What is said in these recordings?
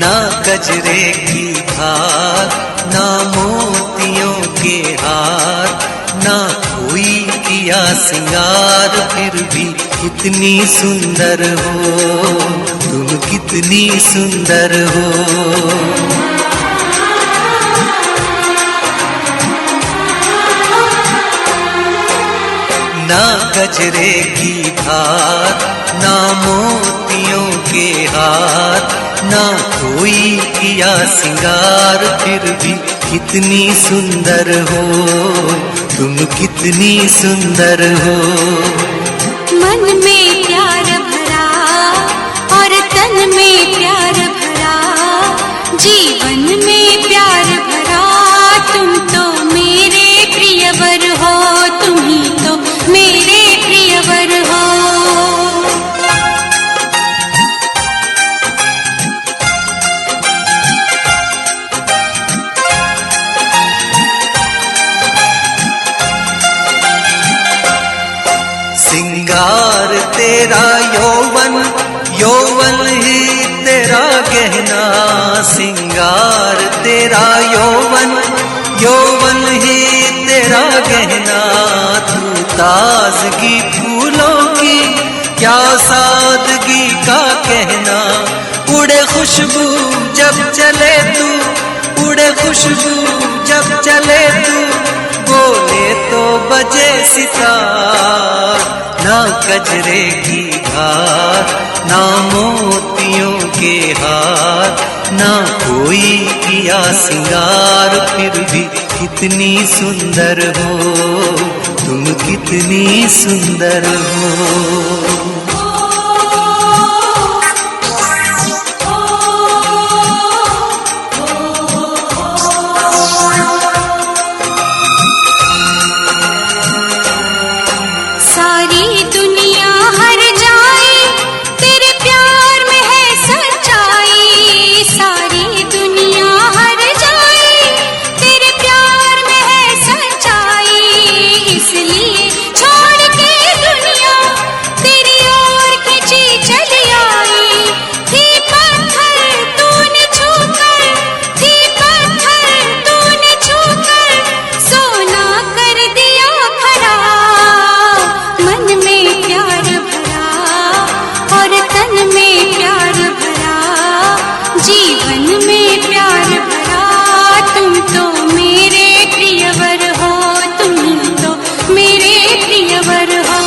ना गजरे की धार, ना मोतियों के हार, ना कोई किया सिंगार, फिर भी कितनी सुंदर हो तुम, कितनी सुंदर हो। ना गजरे की धार, ना मोतियों के हार, ना कोई किया सिंगार, फिर भी कितनी सुंदर हो तुम, कितनी सुंदर हो। मन में प्यार भरा और तन में प्यार भरा, जीवन में प्यार भरा, तुम तो मेरे प्रियवर हो, तुम ही तो मेरे प्रियवर हो। सिंगार तेरा यौवन, यौवन ही तेरा गहना, सिंगार तेरा यौवन, यौवन ही तेरा गहना। तू ताजगी फूलों की, क्या सादगी का कहना, उड़े खुशबू जब चले तू, उड़े खुशबू जब चले तू, बोले तो बजे सितार। ना गजरे की धार, ना मोतियों के हार, ना कोई किया सिंगार, फिर भी कितनी सुंदर हो तुम, कितनी सुंदर हो। सारी दुनिया हर जाए तेरे प्यार में है सच्चाई, सारी दुनिया हर जाए तेरे प्यार में है सच्चाई, इसलिए छोड़ के दुनिया तेरी ओर खिंची चली आई। थी पत्थर तूने छूकर, थी पत्थर तूने छूकर, सोना कर दिया खरा। मन में प्यार भरा और तन में प्यार भरा, जीवन में प्यार भरा, तुम तो मेरे प्रियवर हो, तुम तो मेरे प्रियवर हो।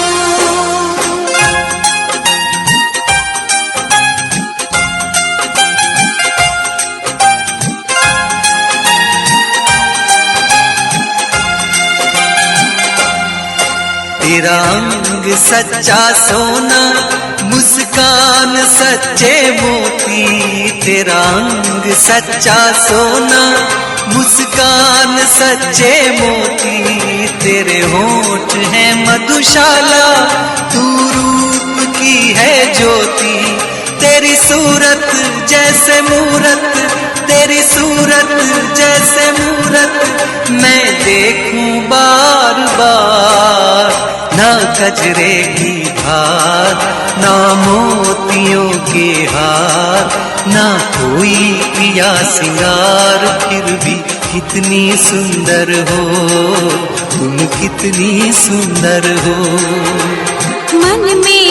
तेरा अंग सच्चा सोना, मुस्कान सच्चे मोती, तेरा अंग सच्चा सोना, मुस्कान सच्चे मोती, तेरे होठ हैं मधुशाला, तू रूप की है ज्योति, तेरी सूरत जैसे मूरत, तेरी सूरत जैसे मूरत, मैं देखूं बार बार। ना गजरे की धार, ना मोतियों के हार, ना कोई किया सिंगार, फिर भी कितनी सुंदर हो तुम, कितनी सुंदर हो। मन में